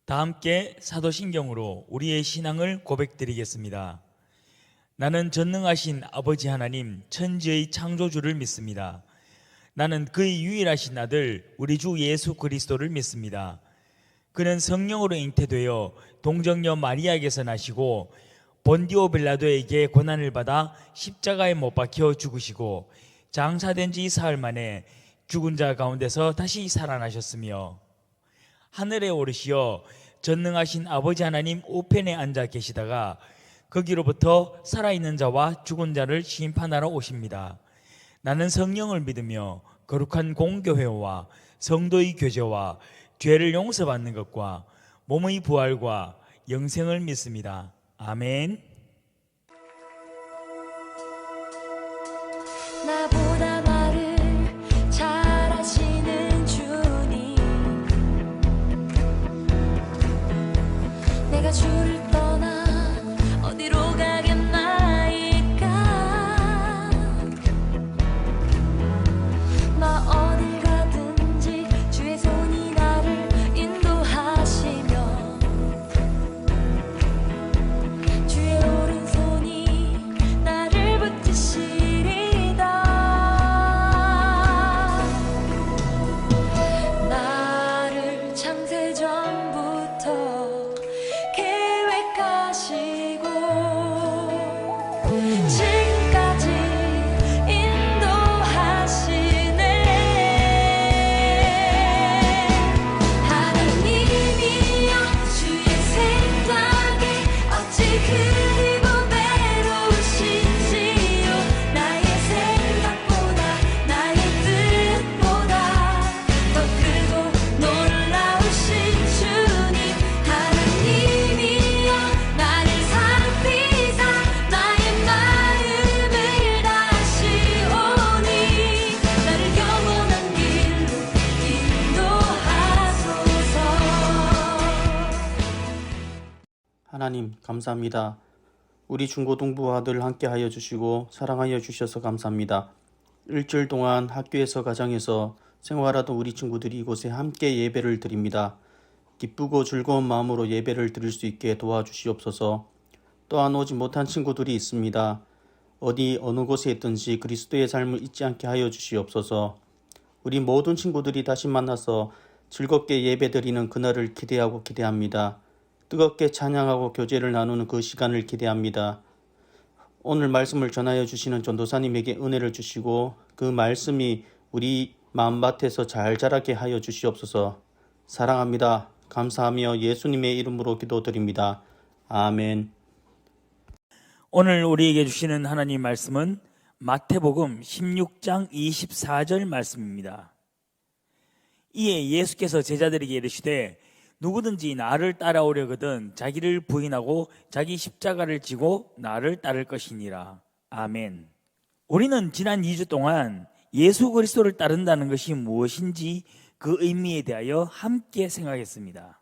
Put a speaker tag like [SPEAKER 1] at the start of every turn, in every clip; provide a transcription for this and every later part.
[SPEAKER 1] 다 함께 사도신경으로 우리의 신앙을 고백드리겠습니다. 나는 전능하신 아버지 하나님 천지의 창조주를 믿습니다. 나는 그의 유일하신 아들 우리 주 예수 그리스도를 믿습니다. 그는 성령으로 잉태되어 동정녀 마리아에게서 나시고 본디오 빌라도에게 고난을 받아 십자가에 못 박혀 죽으시고 장사된 지 사흘 만에 죽은 자 가운데서 다시 살아나셨으며 하늘에 오르시어 전능하신 아버지 하나님 우편에 앉아 계시다가 거기로부터 살아있는 자와 죽은 자를 심판하러 오십니다. 나는 성령을 믿으며 거룩한 공교회와 성도의 교제와 죄를 용서받는 것과 몸의 부활과 영생을 믿습니다. 아멘.
[SPEAKER 2] 나보다 말을 잘하시는 주님, 내가 주를 떠나 어디로 가겠나이까. 나 어딜 가든지 주의 손이 나를 인도하시며 주의 오른손이 나를 붙드시리다. 나를 창세전부터 계획하시고 지금까지 인도하시네. 하나님이여 주의 생각에 어찌 그리 보배로우신지요. 나의 생각보다 나의 뜻보다 더 크고 놀라우신 주님. 하나님이여 나를 살피사 나의 마음을 다시오니 나를 영원한 길로 인도하소서.
[SPEAKER 3] 하나님 감사합니다. 우리 중고등부 아들 함께하여 주시고 사랑하여 주셔서 감사합니다. 일주일 동안 학교에서 가정에서 생활하던 우리 친구들이 이곳에 함께 예배를 드립니다. 기쁘고 즐거운 마음으로 예배를 드릴 수 있게 도와주시옵소서. 또한 오지 못한 친구들이 있습니다. 어느 곳에 있든지 그리스도의 삶을 잊지 않게 하여 주시옵소서. 우리 모든 친구들이 다시 만나서 즐겁게 예배드리는 그날을 기대합니다. 뜨겁게 찬양하고 교제를 나누는 그 시간을 기대합니다. 오늘 말씀을 전하여 주시는 전도사님에게 은혜를 주시고 그 말씀이 우리 마음밭에서 잘 자라게 하여 주시옵소서. 사랑합니다. 감사하며 예수님의 이름으로 기도드립니다. 아멘.
[SPEAKER 1] 오늘 우리에게 주시는 하나님 말씀은 마태복음 16장 24절 말씀입니다. 이에 예수께서 제자들에게 이르시되 누구든지 나를 따라오려거든 자기를 부인하고 자기 십자가를 지고 나를 따를 것이니라. 아멘. 우리는 지난 2주 동안 예수 그리스도를 따른다는 것이 무엇인지 그 의미에 대하여 함께 생각했습니다.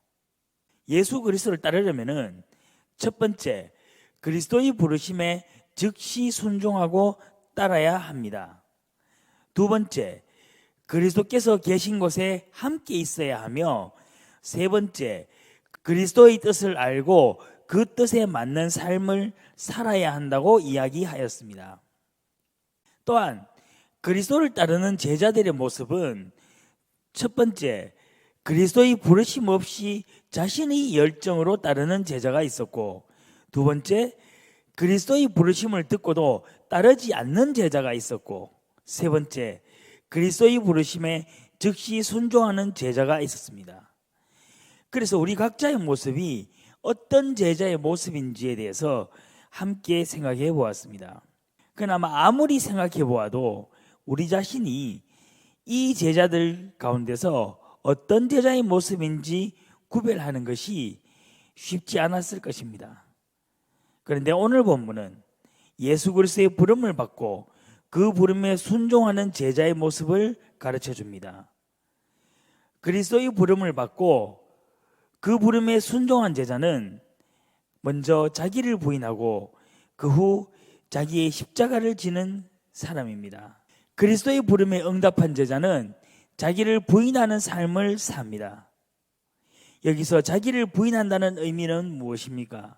[SPEAKER 1] 예수 그리스도를 따르려면은 첫 번째, 그리스도의 부르심에 즉시 순종하고 따라야 합니다. 두 번째, 그리스도께서 계신 곳에 함께 있어야 하며, 세 번째, 그리스도의 뜻을 알고 그 뜻에 맞는 삶을 살아야 한다고 이야기하였습니다. 또한 그리스도를 따르는 제자들의 모습은 첫 번째, 그리스도의 부르심 없이 자신의 열정으로 따르는 제자가 있었고, 두 번째, 그리스도의 부르심을 듣고도 따르지 않는 제자가 있었고, 세 번째, 그리스도의 부르심에 즉시 순종하는 제자가 있었습니다. 그래서 우리 각자의 모습이 어떤 제자의 모습인지에 대해서 함께 생각해 보았습니다. 그나마 아무리 생각해 보아도 우리 자신이 이 제자들 가운데서 어떤 제자의 모습인지 구별하는 것이 쉽지 않았을 것입니다. 그런데 오늘 본문은 예수 그리스도의 부름을 받고 그 부름에 순종하는 제자의 모습을 가르쳐 줍니다. 그리스도의 부름을 받고 그 부름에 순종한 제자는 먼저 자기를 부인하고 그 후 자기의 십자가를 지는 사람입니다. 그리스도의 부름에 응답한 제자는 자기를 부인하는 삶을 삽니다. 여기서 자기를 부인한다는 의미는 무엇입니까?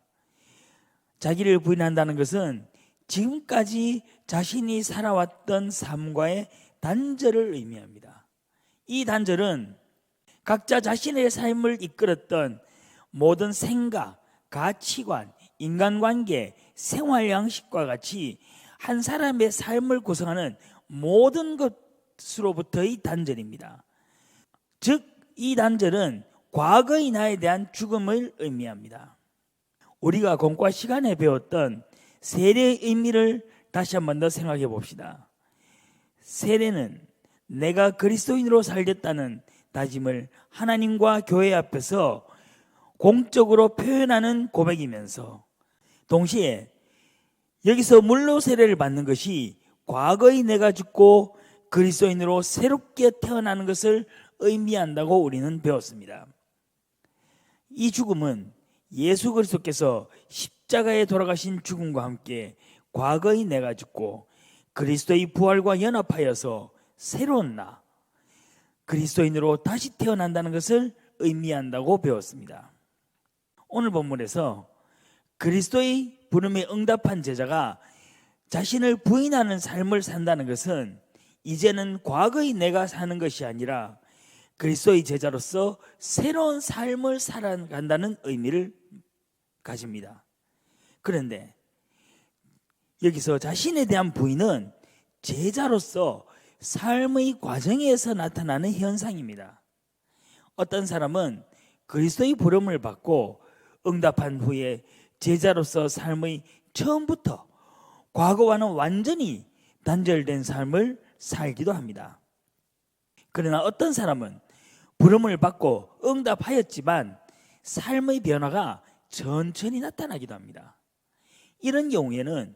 [SPEAKER 1] 자기를 부인한다는 것은 지금까지 자신이 살아왔던 삶과의 단절을 의미합니다. 이 단절은 각자 자신의 삶을 이끌었던 모든 생각, 가치관, 인간관계, 생활 양식과 같이 한 사람의 삶을 구성하는 모든 것으로부터의 단절입니다. 즉, 이 단절은 과거의 나에 대한 죽음을 의미합니다. 우리가 공과 시간에 배웠던 세례의 의미를 다시 한 번 더 생각해 봅시다. 세례는 내가 그리스도인으로 살겠다는 다짐을 하나님과 교회 앞에서 공적으로 표현하는 고백이면서 동시에 여기서 물로 세례를 받는 것이 과거의 내가 죽고 그리스도인으로 새롭게 태어나는 것을 의미한다고 우리는 배웠습니다. 이 죽음은 예수 그리스도께서 십자가에 돌아가신 죽음과 함께 과거의 내가 죽고 그리스도의 부활과 연합하여서 새로운 나, 그리스도인으로 다시 태어난다는 것을 의미한다고 배웠습니다. 오늘 본문에서 그리스도의 부름에 응답한 제자가 자신을 부인하는 삶을 산다는 것은 이제는 과거의 내가 사는 것이 아니라 그리스도의 제자로서 새로운 삶을 살아간다는 의미를 가집니다. 그런데 여기서 자신에 대한 부인은 제자로서 삶의 과정에서 나타나는 현상입니다. 어떤 사람은 그리스도의 부름을 받고 응답한 후에 제자로서 삶의 처음부터 과거와는 완전히 단절된 삶을 살기도 합니다. 그러나 어떤 사람은 부름을 받고 응답하였지만 삶의 변화가 천천히 나타나기도 합니다. 이런 경우에는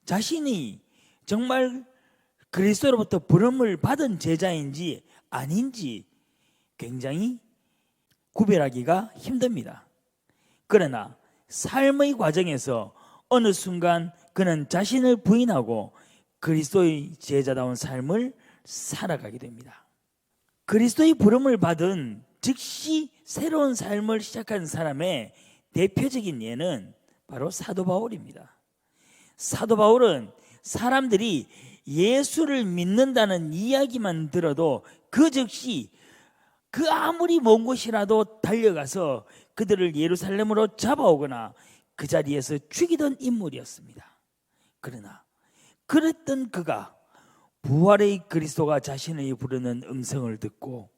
[SPEAKER 1] 자신이 정말 그리스도로부터 부름을 받은 제자인지 아닌지 굉장히 구별하기가 힘듭니다. 그러나 삶의 과정에서 어느 순간 그는 자신을 부인하고 그리스도의 제자다운 삶을 살아가게 됩니다. 그리스도의 부름을 받은 즉시 새로운 삶을 시작한 사람의 대표적인 예는 바로 사도 바울입니다. 사도 바울은 사람들이 예수를 믿는다는 이야기만 들어도 그 즉시 그 아무리 먼 곳이라도 달려가서 그들을 예루살렘으로 잡아오거나 그 자리에서 죽이던 인물이었습니다. 그러나 그랬던 그가 부활의 그리스도가 자신을 부르는 음성을 듣고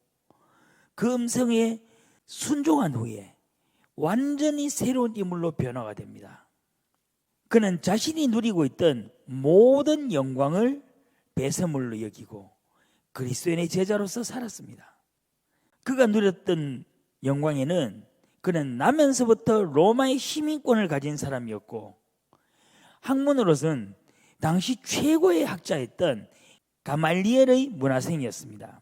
[SPEAKER 1] 그 음성에 순종한 후에 완전히 새로운 인물로 변화가 됩니다. 그는 자신이 누리고 있던 모든 영광을 배설물로 여기고 그리스도인의 제자로서 살았습니다. 그가 누렸던 영광에는 그는 나면서부터 로마의 시민권을 가진 사람이었고 학문으로서는 당시 최고의 학자였던 가말리엘의 문화생이었습니다.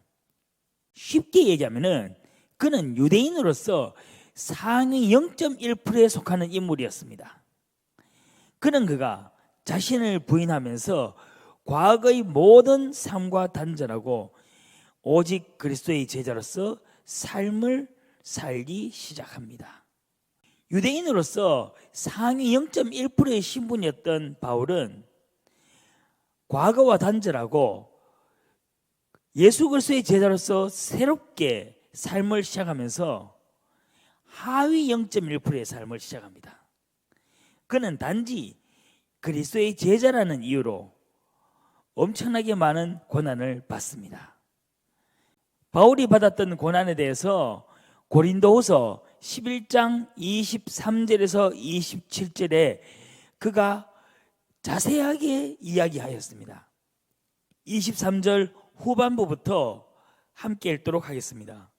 [SPEAKER 1] 쉽게 얘기하면 그는 유대인으로서 상위 0.1%에 속하는 인물이었습니다. 그가 자신을 부인하면서 과거의 모든 삶과 단절하고 오직 그리스도의 제자로서 삶을 살기 시작합니다. 유대인으로서 상위 0.1%의 신분이었던 바울은 과거와 단절하고 예수 그리스도의 제자로서 새롭게 삶을 시작하면서 하위 0.1%의 삶을 시작합니다. 그는 단지 그리스도의 제자라는 이유로 엄청나게 많은 고난을 받습니다. 바울이 받았던 고난에 대해서 고린도후서 11장 23절에서 27절에 그가 자세하게 이야기하였습니다. 23절 후반부부터 함께 읽도록 하겠습니다.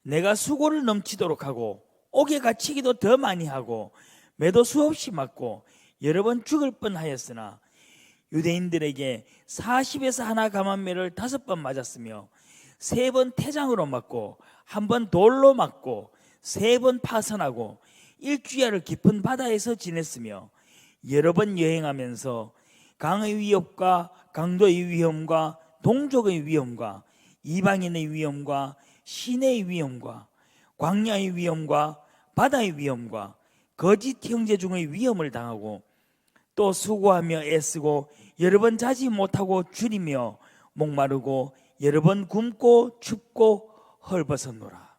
[SPEAKER 1] 내가 수고를 넘치도록 하고 옥에 갇히기도 더 많이 하고 매도 수없이 맞고 여러 번 죽을 뻔하였으나 유대인들에게 40에서 하나 감한매를 5번 맞았으며 3번 태장으로 맞고 1번 돌로 맞고 3번 파선하고 일주야를 깊은 바다에서 지냈으며 여러 번 여행하면서 강의 위협과 강도의 위험과 동족의 위험과 이방인의 위험과 신의 위험과 광야의 위험과 바다의 위험과 거짓 형제 중의 위험을 당하고 또 수고하며 애쓰고 여러 번 자지 못하고 줄이며 목마르고 여러 번 굶고 춥고 헐벗었노라.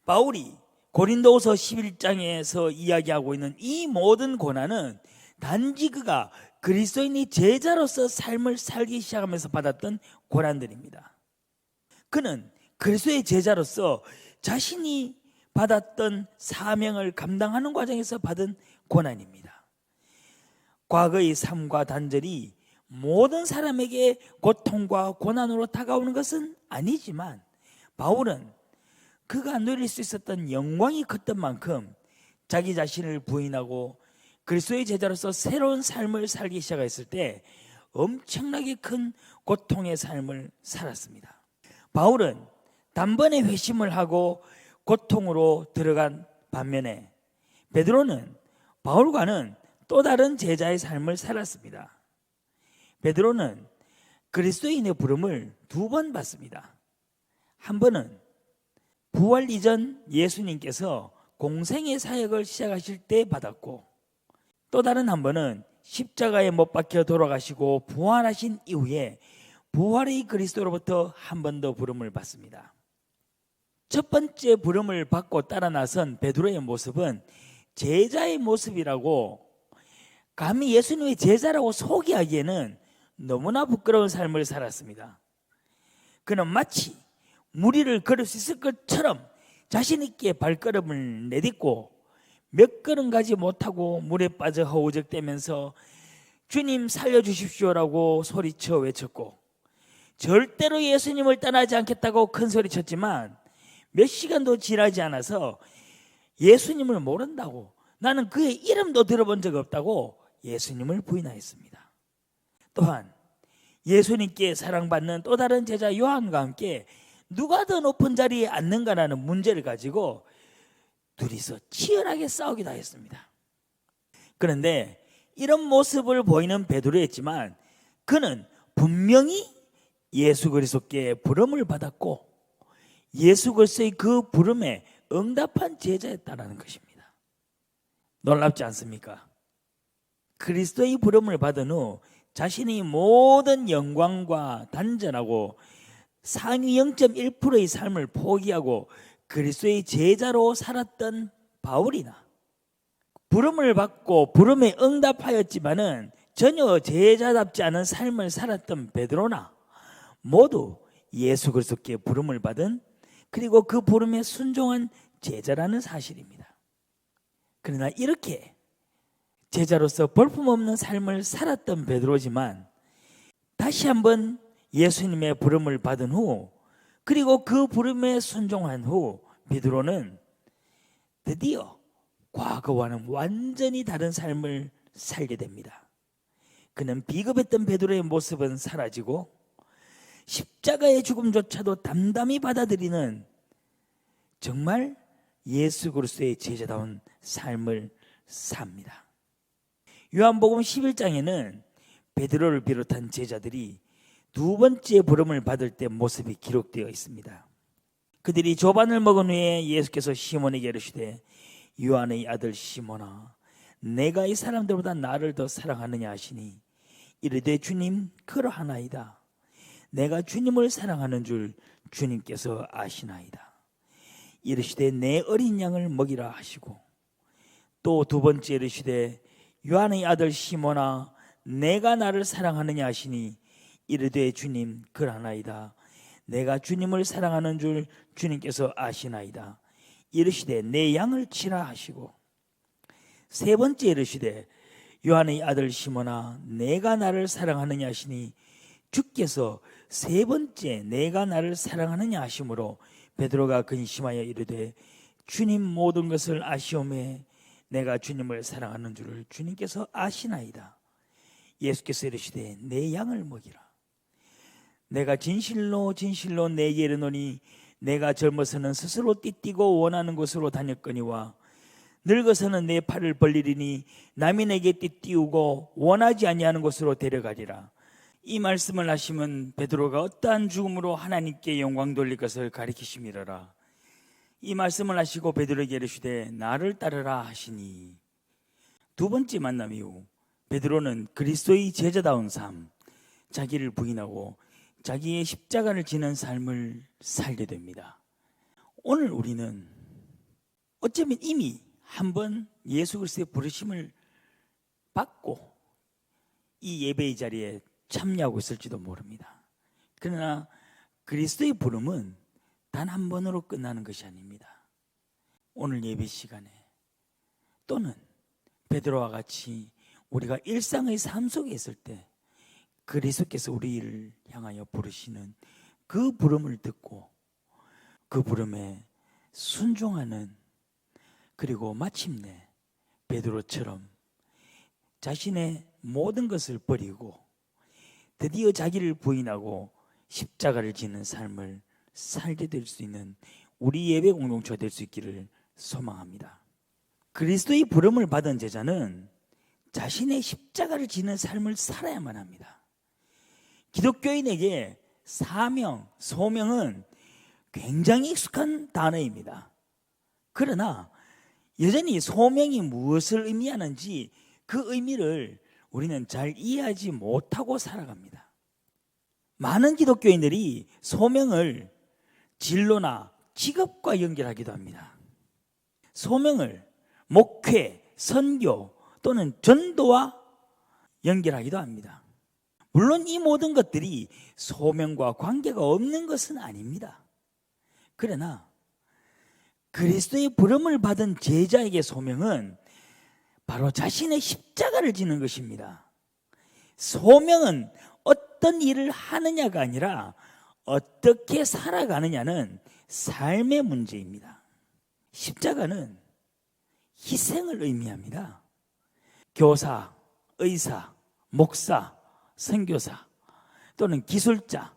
[SPEAKER 1] 바울이 고린도후서 11장에서 이야기하고 있는 이 모든 고난은 단지 그가 그리스도인의 제자로서 삶을 살기 시작하면서 받았던 고난들입니다. 그는 그리스도의 제자로서 자신이 받았던 사명을 감당하는 과정에서 받은 고난입니다. 과거의 삶과 단절이 모든 사람에게 고통과 고난으로 다가오는 것은 아니지만 바울은 그가 누릴 수 있었던 영광이 컸던 만큼 자기 자신을 부인하고 그리스도의 제자로서 새로운 삶을 살기 시작했을 때 엄청나게 큰 고통의 삶을 살았습니다. 바울은 단번에 회심을 하고 고통으로 들어간 반면에 베드로는 바울과는 또 다른 제자의 삶을 살았습니다. 베드로는 그리스도인의 부름을 2번 받습니다. 한 번은 부활 이전 예수님께서 공생의 사역을 시작하실 때 받았고, 또 다른 한 번은 십자가에 못 박혀 돌아가시고 부활하신 이후에 부활의 그리스도로부터 한 번 더 부름을 받습니다. 첫 번째 부름을 받고 따라 나선 베드로의 모습은 제자의 모습이라고, 감히 예수님의 제자라고 소개하기에는 너무나 부끄러운 삶을 살았습니다. 그는 마치 무리를 걸을 수 있을 것처럼 자신 있게 발걸음을 내딛고 몇 걸음 가지 못하고 물에 빠져 허우적대면서 주님 살려주십시오라고 소리쳐 외쳤고, 절대로 예수님을 떠나지 않겠다고 큰 소리쳤지만 몇 시간도 지나지 않아서 예수님을 모른다고, 나는 그의 이름도 들어본 적 없다고 예수님을 부인하였습니다. 또한 예수님께 사랑받는 또 다른 제자 요한과 함께 누가 더 높은 자리에 앉는가라는 문제를 가지고 둘이서 치열하게 싸우기도 하였습니다. 그런데 이런 모습을 보이는 베드로였지만 그는 분명히 예수 그리스도께 부름을 받았고 예수 그리스도의 그 부름에 응답한 제자였다라는 것입니다. 놀랍지 않습니까? 그리스도의 부름을 받은 후 자신의 모든 영광과 단전하고 상위 0.1%의 삶을 포기하고 그리스도의 제자로 살았던 바울이나, 부름을 받고 부름에 응답하였지만은 전혀 제자답지 않은 삶을 살았던 베드로나 모두 예수 그리스도께 부름을 받은, 그리고 그 부름에 순종한 제자라는 사실입니다. 그러나 이렇게 제자로서 볼품없는 삶을 살았던 베드로지만 다시 한번 예수님의 부름을 받은 후, 그리고 그 부름에 순종한 후 베드로는 드디어 과거와는 완전히 다른 삶을 살게 됩니다. 그는 비겁했던 베드로의 모습은 사라지고 십자가의 죽음조차도 담담히 받아들이는 정말 예수 그리스도의 제자다운 삶을 삽니다. 요한복음 11장에는 베드로를 비롯한 제자들이 2번째 부름을 받을 때 모습이 기록되어 있습니다. 그들이 조반을 먹은 후에 예수께서 시몬에게 이르시되 요한의 아들 시몬아, 내가 이 사람들보다 나를 더 사랑하느냐 하시니 이르되 주님 그러하나이다. 내가 주님을 사랑하는 줄 주님께서 아시나이다. 이르시되 내 어린 양을 먹이라 하시고, 또 2번째 이르시되 요한의 아들 시몬아, 내가 나를 사랑하느냐 하시니 이르되 주님 그러하나이다. 내가 주님을 사랑하는 줄 주님께서 아시나이다. 이르시되 내 양을 치라 하시고, 3번째 이르시되 요한의 아들 시몬아, 내가 나를 사랑하느냐 하시니 주께서 3번째 내가 나를 사랑하느냐 하심으로 베드로가 근심하여 이르되 주님 모든 것을 아시오매 내가 주님을 사랑하는 줄을 주님께서 아시나이다. 예수께서 이르시되 내 양을 먹이라. 내가 진실로 진실로 내게 이르노니 내가 젊어서는 스스로 띠띠고 원하는 곳으로 다녔거니와 늙어서는 내 팔을 벌리리니 남이 내게 띠띠우고 원하지 아니하는 곳으로 데려가리라. 이 말씀을 하시면 베드로가 어떠한 죽음으로 하나님께 영광 돌릴 것을 가리키심이라라. 이 말씀을 하시고 베드로에게 이르시되 나를 따르라 하시니, 두 번째 만남 이후 베드로는 그리스도의 제자다운 삶, 자기를 부인하고 자기의 십자가를 지는 삶을 살게 됩니다. 오늘 우리는 어쩌면 이미 한번 예수 그리스도의 부르심을 받고 이 예배의 자리에 참여하고 있을지도 모릅니다. 그러나 그리스도의 부름은 단 한 번으로 끝나는 것이 아닙니다. 오늘 예배 시간에 또는 베드로와 같이 우리가 일상의 삶 속에 있을 때 그리스도께서 우리를 향하여 부르시는 그 부름을 듣고 그 부름에 순종하는, 그리고 마침내 베드로처럼 자신의 모든 것을 버리고 드디어 자기를 부인하고 십자가를 지는 삶을 살게 될 수 있는 우리 예배 공동체가 될 수 있기를 소망합니다. 그리스도의 부름을 받은 제자는 자신의 십자가를 지는 삶을 살아야만 합니다. 기독교인에게 사명, 소명은 굉장히 익숙한 단어입니다. 그러나 여전히 소명이 무엇을 의미하는지 그 의미를 우리는 잘 이해하지 못하고 살아갑니다. 많은 기독교인들이 소명을 진로나 직업과 연결하기도 합니다. 소명을 목회, 선교 또는 전도와 연결하기도 합니다. 물론 이 모든 것들이 소명과 관계가 없는 것은 아닙니다. 그러나 그리스도의 부름을 받은 제자에게 소명은 바로 자신의 십자가를 지는 것입니다. 소명은 어떤 일을 하느냐가 아니라 어떻게 살아가느냐는 삶의 문제입니다. 십자가는 희생을 의미합니다. 교사, 의사, 목사, 선교사 또는 기술자,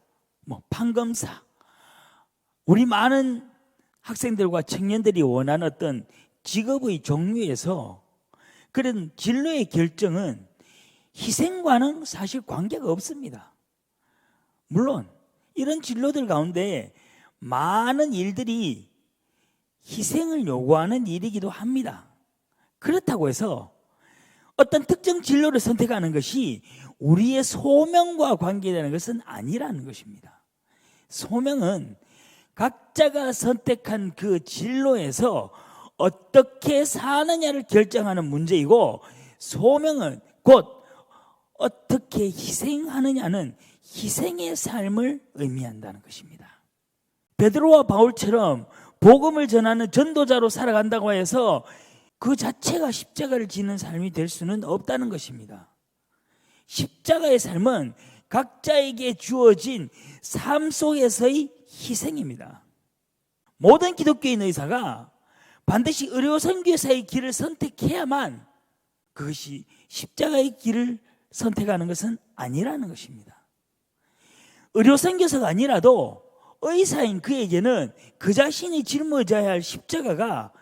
[SPEAKER 1] 판검사, 우리 많은 학생들과 청년들이 원하는 어떤 직업의 종류에서 그런 진로의 결정은 희생과는 사실 관계가 없습니다. 물론 이런 진로들 가운데 많은 일들이 희생을 요구하는 일이기도 합니다. 그렇다고 해서 어떤 특정 진로를 선택하는 것이 우리의 소명과 관계되는 것은 아니라는 것입니다. 소명은 각자가 선택한 그 진로에서 어떻게 사느냐를 결정하는 문제이고, 소명은 곧 어떻게 희생하느냐는 희생의 삶을 의미한다는 것입니다. 베드로와 바울처럼 복음을 전하는 전도자로 살아간다고 해서 그 자체가 십자가를 지는 삶이 될 수는 없다는 것입니다. 십자가의 삶은 각자에게 주어진 삶 속에서의 희생입니다. 모든 기독교인 의사가 반드시 의료 선교사의 길을 선택해야만 그것이 십자가의 길을 선택하는 것은 아니라는 것입니다. 의료 선교사가 아니라도 의사인 그에게는 그 자신이 짊어져야 할 십자가가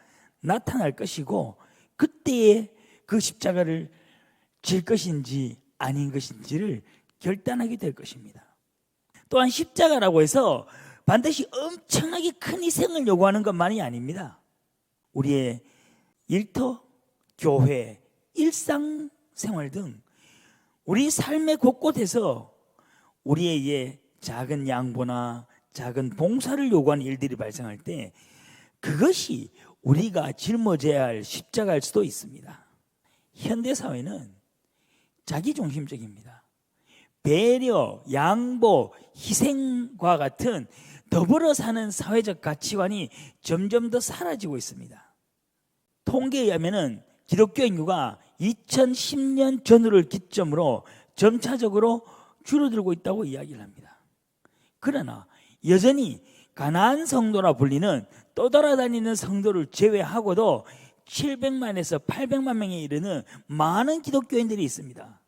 [SPEAKER 1] 나타날 것이고, 그때에 그 십자가를 질 것인지 아닌 것인지를 결단하게 될 것입니다. 또한 십자가라고 해서 반드시 엄청나게 큰 희생을 요구하는 것만이 아닙니다. 우리의 일터, 교회, 일상생활 등 우리 삶의 곳곳에서 우리에게 작은 양보나 작은 봉사를 요구하는 일들이 발생할 때 그것이 우리가 짊어져야 할 십자가일 수도 있습니다. 현대사회는 자기중심적입니다. 배려, 양보, 희생과 같은 더불어 사는 사회적 가치관이 점점 더 사라지고 있습니다. 통계에 의하면 기독교 인구가 2010년 전후를 기점으로 점차적으로 줄어들고 있다고 이야기를 합니다. 그러나 여전히 가난한 성도라 불리는 떠돌아다니는 성도를 제외하고도 700만에서 800만 명에 이르는 많은 기독교인들이 있습니다.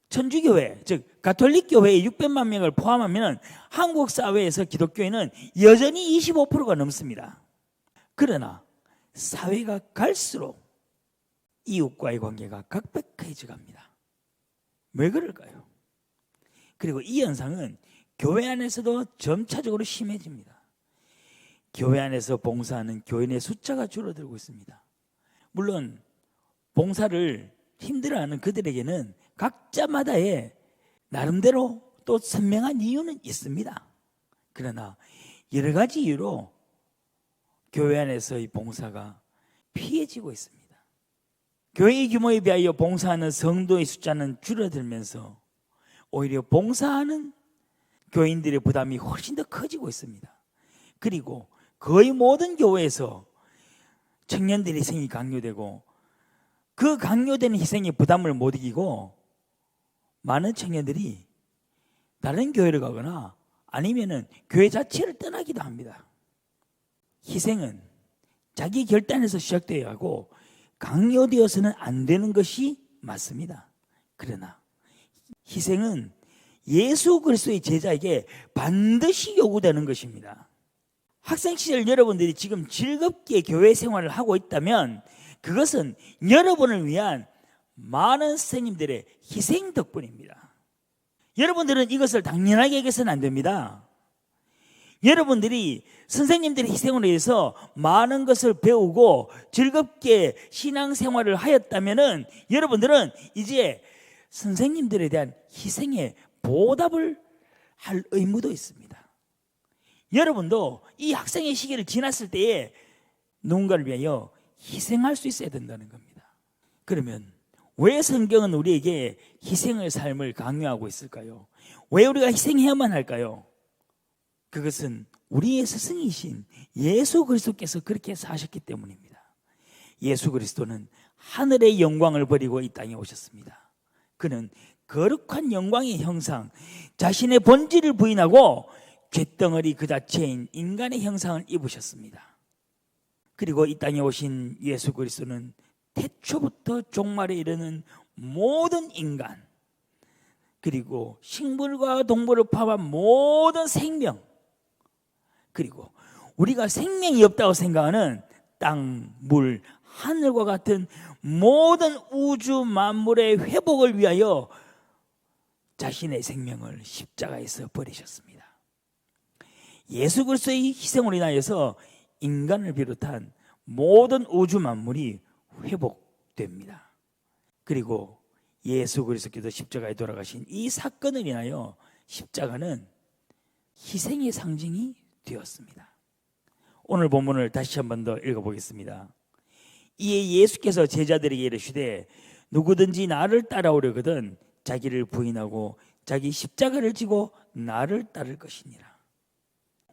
[SPEAKER 1] 천주교회, 즉 가톨릭 교회의 600만 명을 포함하면 한국 사회에서 기독교인은 여전히 25%가 넘습니다. 그러나 사회가 갈수록 이웃과의 관계가 각박해져 갑니다. 왜 그럴까요? 그리고 이 현상은 교회 안에서도 점차적으로 심해집니다. 교회 안에서 봉사하는 교인의 숫자가 줄어들고 있습니다. 물론 봉사를 힘들어하는 그들에게는 각자마다의 나름대로 또 선명한 이유는 있습니다. 그러나 여러 가지 이유로 교회 안에서의 봉사가 피해지고 있습니다. 교회의 규모에 비하여 봉사하는 성도의 숫자는 줄어들면서 오히려 봉사하는 교인들의 부담이 훨씬 더 커지고 있습니다. 그리고 거의 모든 교회에서 청년들의 희생이 강요되고 그 강요되는 희생의 부담을 못 이기고 많은 청년들이 다른 교회를 가거나 아니면은 교회 자체를 떠나기도 합니다. 희생은 자기 결단에서 시작되어야 하고 강요되어서는 안 되는 것이 맞습니다. 그러나 희생은 예수 그리스도의 제자에게 반드시 요구되는 것입니다. 학생 시절 여러분들이 지금 즐겁게 교회 생활을 하고 있다면 그것은 여러분을 위한 많은 선생님들의 희생 덕분입니다. 여러분들은 이것을 당연하게 여겨서는 안 됩니다. 여러분들이 선생님들의 희생으로 인해서 많은 것을 배우고 즐겁게 신앙생활을 하였다면 여러분들은 이제 선생님들에 대한 희생에 보답을 할 의무도 있습니다. 여러분도 이 학생의 시기를 지났을 때에 누군가를 위하여 희생할 수 있어야 된다는 겁니다. 그러면 왜 성경은 우리에게 희생의 삶을 강요하고 있을까요? 왜 우리가 희생해야만 할까요? 그것은 우리의 스승이신 예수 그리스도께서 그렇게 사셨기 때문입니다. 예수 그리스도는 하늘의 영광을 버리고 이 땅에 오셨습니다. 그는 거룩한 영광의 형상, 자신의 본질을 부인하고 쇳덩어리 그 자체인 인간의 형상을 입으셨습니다. 그리고 이 땅에 오신 예수 그리스도는 태초부터 종말에 이르는 모든 인간, 그리고 식물과 동물을 포함한 모든 생명, 그리고 우리가 생명이 없다고 생각하는 땅, 물, 하늘과 같은 모든 우주 만물의 회복을 위하여 자신의 생명을 십자가에서 버리셨습니다. 예수 그리스도의 희생으로 인하여서 인간을 비롯한 모든 우주 만물이 회복됩니다. 그리고 예수 그리스도께서 십자가에 돌아가신 이 사건을 인하여 십자가는 희생의 상징이 되었습니다. 오늘 본문을 다시 한 번 더 읽어보겠습니다. 이에 예수께서 제자들에게 이르시되 누구든지 나를 따라오려거든 자기를 부인하고 자기 십자가를 지고 나를 따를 것이니라.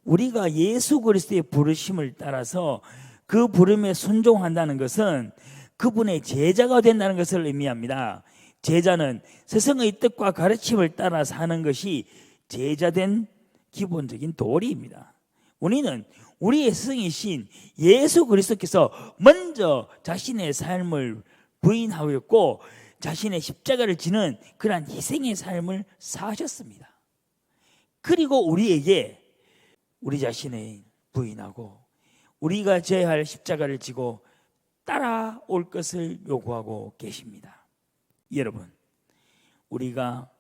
[SPEAKER 1] 우리가 예수 그리스도의 부르심을 따라서 그 부름에 순종한다는 것은 그분의 제자가 된다는 것을 의미합니다. 제자는 스승의 뜻과 가르침을 따라 사는 것이 제자된 기본적인 도리입니다. 우리는 우리의 스승이신 예수 그리스도께서 먼저 자신의 삶을 부인하였고 자신의 십자가를 지는 그러한 희생의 삶을 사셨습니다. 그리고 우리에게 우리 자신의 부인하고 우리가 져야 할 십자가를 지고 따라올 것을 요구하고 계십니다. 여러분, 우리가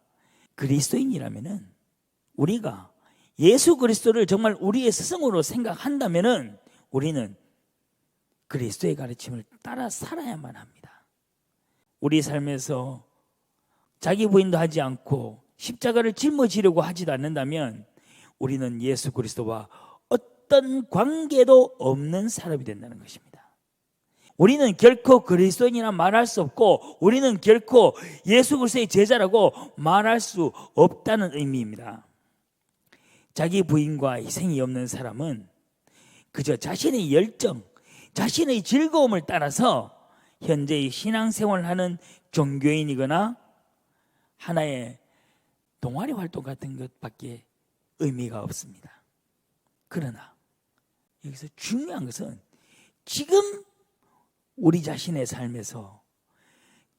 [SPEAKER 1] 그리스도인이라면은, 우리가 예수 그리스도를 정말 우리의 스승으로 생각한다면은 우리는 그리스도의 가르침을 따라 살아야만 합니다. 우리 삶에서 자기 부인도 하지 않고 십자가를 짊어지려고 하지도 않는다면 우리는 예수 그리스도와 어떤 관계도 없는 사람이 된다는 것입니다. 우리는 결코 그리스도인이라 말할 수 없고 우리는 결코 예수 그리스도의 제자라고 말할 수 없다는 의미입니다. 자기 부인과 희생이 없는 사람은 그저 자신의 열정, 자신의 즐거움을 따라서 현재의 신앙생활을 하는 종교인이거나 하나의 동아리 활동 같은 것밖에 의미가 없습니다. 그러나 여기서 중요한 것은 지금 우리 자신의 삶에서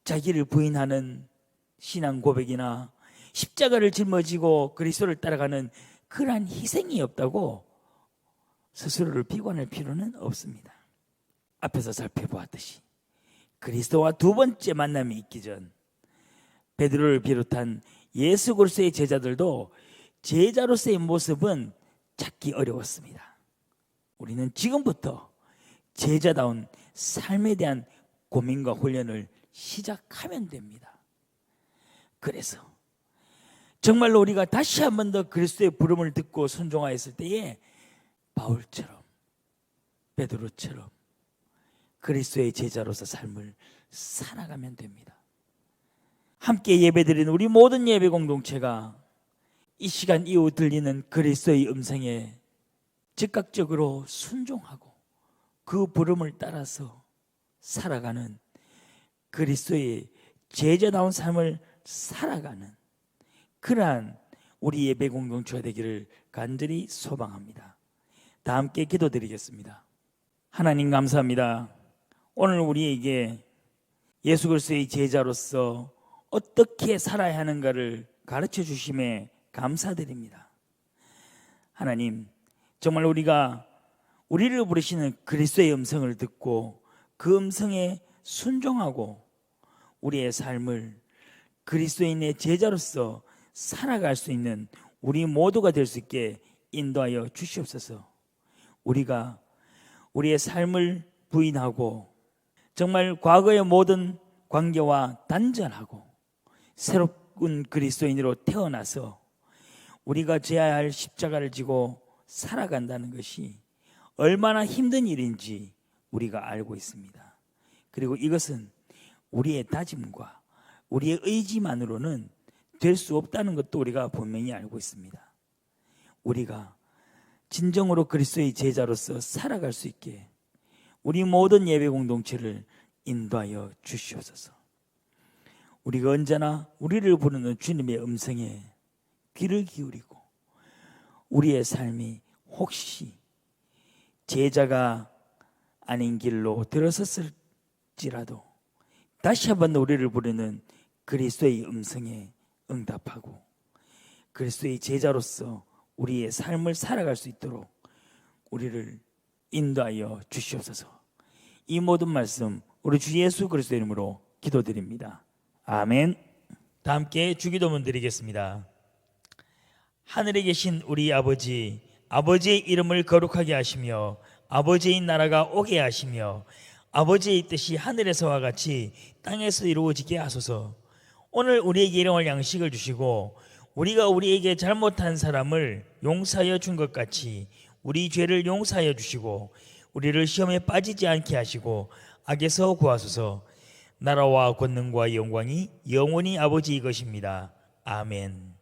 [SPEAKER 1] 자기를 부인하는 신앙 고백이나 십자가를 짊어지고 그리스도를 따라가는 그러한 희생이 없다고 스스로를 비관할 필요는 없습니다. 앞에서 살펴보았듯이 그리스도와 두 번째 만남이 있기 전 베드로를 비롯한 예수 그리스도의 제자들도 제자로서의 모습은 찾기 어려웠습니다. 우리는 지금부터 제자다운 삶에 대한 고민과 훈련을 시작하면 됩니다. 그래서 정말로 우리가 다시 한 번 더 그리스도의 부름을 듣고 순종하였을 때에 바울처럼, 베드로처럼 그리스도의 제자로서 삶을 살아가면 됩니다. 함께 예배드리는 우리 모든 예배 공동체가 이 시간 이후 들리는 그리스도의 음성에 즉각적으로 순종하고 그 부름을 따라서 살아가는 그리스도의 제자다운 삶을 살아가는 그러한 우리 예배 공동체가 되기를 간절히 소망합니다. 다 함께 기도드리겠습니다. 하나님 감사합니다. 오늘 우리에게 예수 그리스도의 제자로서 어떻게 살아야 하는가를 가르쳐 주심에 감사드립니다. 하나님, 정말 우리를 부르시는 그리스도의 음성을 듣고 그 음성에 순종하고 우리의 삶을 그리스도인의 제자로서 살아갈 수 있는 우리 모두가 될 수 있게 인도하여 주시옵소서. 우리가 우리의 삶을 부인하고 정말 과거의 모든 관계와 단절하고 새로운 그리스도인으로 태어나서 우리가 져야 할 십자가를 지고 살아간다는 것이 얼마나 힘든 일인지 우리가 알고 있습니다. 그리고 이것은 우리의 다짐과 우리의 의지만으로는 될 수 없다는 것도 우리가 분명히 알고 있습니다. 우리가 진정으로 그리스도의 제자로서 살아갈 수 있게 우리 모든 예배 공동체를 인도하여 주시옵소서. 우리가 언제나 우리를 부르는 주님의 음성에 귀를 기울이고 우리의 삶이 혹시 제자가 아닌 길로 들어섰을지라도 다시 한번 우리를 부르는 그리스도의 음성에 응답하고 그리스도의 제자로서 우리의 삶을 살아갈 수 있도록 우리를 인도하여 주시옵소서. 이 모든 말씀 우리 주 예수 그리스도의 이름으로 기도드립니다. 아멘. 다 함께 주기도문 드리겠습니다. 하늘에 계신 우리 아버지, 아버지의 이름을 거룩하게 하시며 아버지의 나라가 오게 하시며 아버지의 뜻이 하늘에서와 같이 땅에서 이루어지게 하소서. 오늘 우리에게 일용할 양식을 주시고 우리가 우리에게 잘못한 사람을 용서하여 준 것 같이 우리 죄를 용서하여 주시고 우리를 시험에 빠지지 않게 하시고 악에서 구하소서. 나라와 권능과 영광이 영원히 아버지의 것입니다. 아멘.